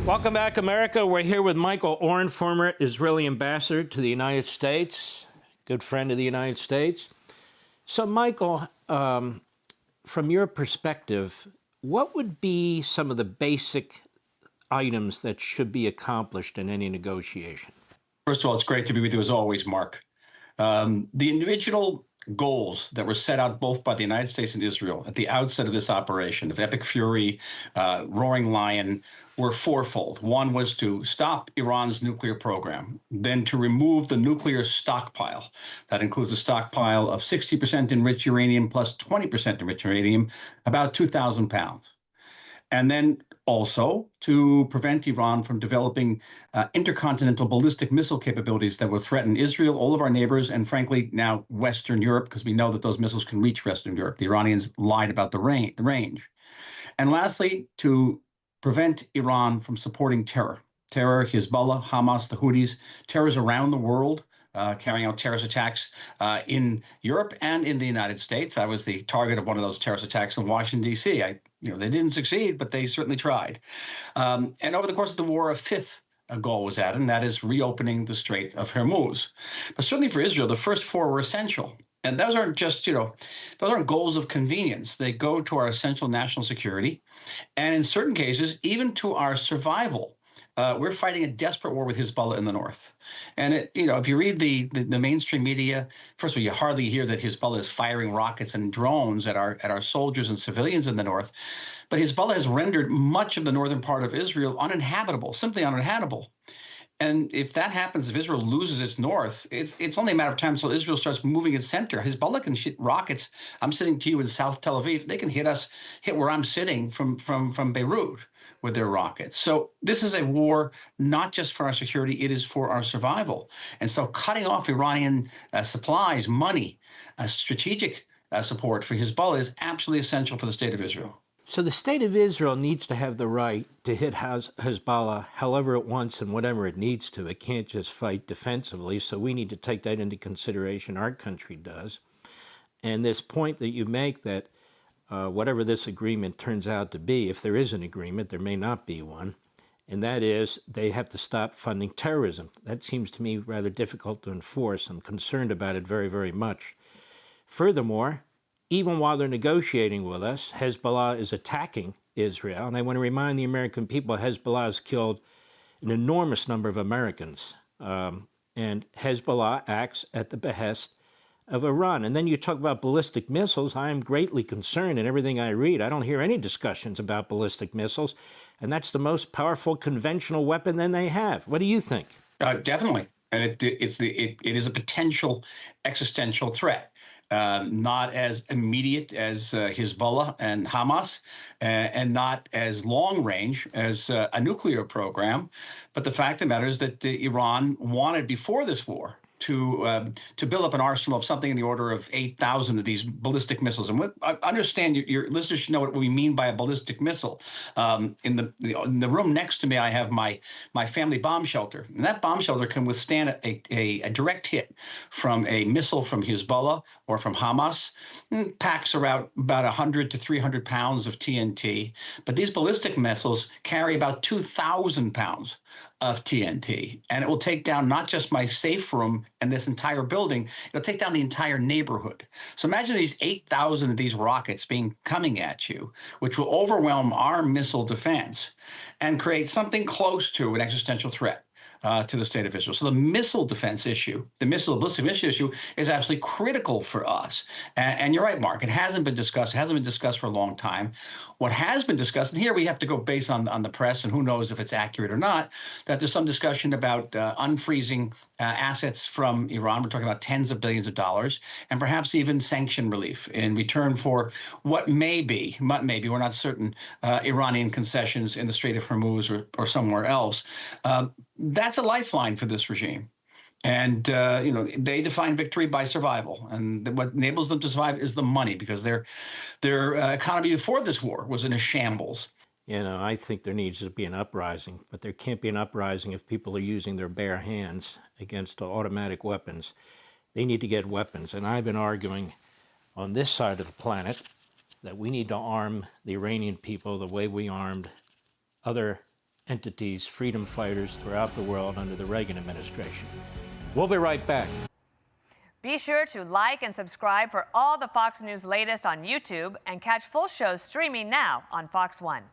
Welcome back, America. We're here with Michael Oren, former Israeli ambassador to the United States, good friend of the United States. So, Michael, from your perspective, what would be some of the basic items that should be accomplished in any negotiation? First of all, it's great to be with you as always, Mark. The original goals that were set out both by the United States and Israel at the outset of this operation, of Epic Fury, Roaring Lion, were fourfold. One was to stop Iran's nuclear program, then to remove the nuclear stockpile. That includes a stockpile of 60% enriched uranium plus 20% enriched uranium, about 2,000 pounds. And then also to prevent Iran from developing intercontinental ballistic missile capabilities that will threaten Israel, all of our neighbors, and frankly, now Western Europe, because we know that those missiles can reach Western Europe. The Iranians lied about the range. And lastly, to prevent Iran from supporting terror. Terror, Hezbollah, Hamas, the Houthis, terrorists around the world, carrying out terrorist attacks in Europe and in the United States. I was the target of one of those terrorist attacks in Washington, D.C. They didn't succeed, but they certainly tried. And over the course of the war, a fifth goal was added, and that is reopening the Strait of Hormuz. But certainly for Israel, the first four were essential. And those aren't just, those aren't goals of convenience. They go to our essential national security, and in certain cases, even to our survival. We're fighting a desperate war with Hezbollah in the north. And, if you read the mainstream media, first of all, you hardly hear that Hezbollah is firing rockets and drones at our soldiers and civilians in the north. But Hezbollah has rendered much of the northern part of Israel uninhabitable, simply uninhabitable. And if that happens, if Israel loses its north, it's only a matter of time until Israel starts moving its center. Hezbollah can shoot rockets. I'm sitting to you in South Tel Aviv. They can hit where I'm sitting from Beirut with their rockets. So this is a war not just for our security, it is for our survival. And so cutting off Iranian supplies, money, strategic support for Hezbollah is absolutely essential for the state of Israel. So the state of Israel needs to have the right to hit Hezbollah however it wants and whatever it needs to. It can't just fight defensively, so we need to take that into consideration. Our country does. And this point that you make that whatever this agreement turns out to be, if there is an agreement, there may not be one, and that is they have to stop funding terrorism. That seems to me rather difficult to enforce. I'm concerned about it very, very much. Furthermore, even while they're negotiating with us, Hezbollah is attacking Israel. And I want to remind the American people, Hezbollah has killed an enormous number of Americans. And Hezbollah acts at the behest of Iran. And then you talk about ballistic missiles. I am greatly concerned in everything I read. I don't hear any discussions about ballistic missiles. And that's the most powerful conventional weapon that they have. What do you think? Definitely. And it is a potential existential threat. Not as immediate as Hezbollah and Hamas, and not as long range as a nuclear program. But the fact of the matter is that Iran wanted before this war to build up an arsenal of something in the order of 8,000 of these ballistic missiles. And I understand your listeners should know what we mean by a ballistic missile. In the room next to me, I have my family bomb shelter, and that bomb shelter can withstand a direct hit from a missile from Hezbollah or from Hamas. Packs about 100 to 300 pounds of TNT, but these ballistic missiles carry about 2,000 pounds of TNT, and it will take down not just my safe room and this entire building, it'll take down the entire neighborhood. So imagine these 8,000 of these rockets coming at you, which will overwhelm our missile defense and create something close to an existential threat to the state of Israel. So the missile defense issue, the ballistic missile issue is absolutely critical for us. And you're right, Mark, it hasn't been discussed. It hasn't been discussed for a long time. What has been discussed, and here we have to go based on the press, and who knows if it's accurate or not, that there's some discussion about unfreezing assets from Iran. We're talking about tens of billions of dollars, and perhaps even sanction relief in return for what may be, we're not certain, Iranian concessions in the Strait of Hormuz or somewhere else. That's a lifeline for this regime. And, they define victory by survival. And what enables them to survive is the money, because their economy before this war was in a shambles. I think there needs to be an uprising, but there can't be an uprising if people are using their bare hands against automatic weapons. They need to get weapons. And I've been arguing on this side of the planet that we need to arm the Iranian people the way we armed other entities, freedom fighters throughout the world under the Reagan administration. We'll be right back. Be sure to like and subscribe for all the Fox News latest on YouTube and catch full shows streaming now on Fox One.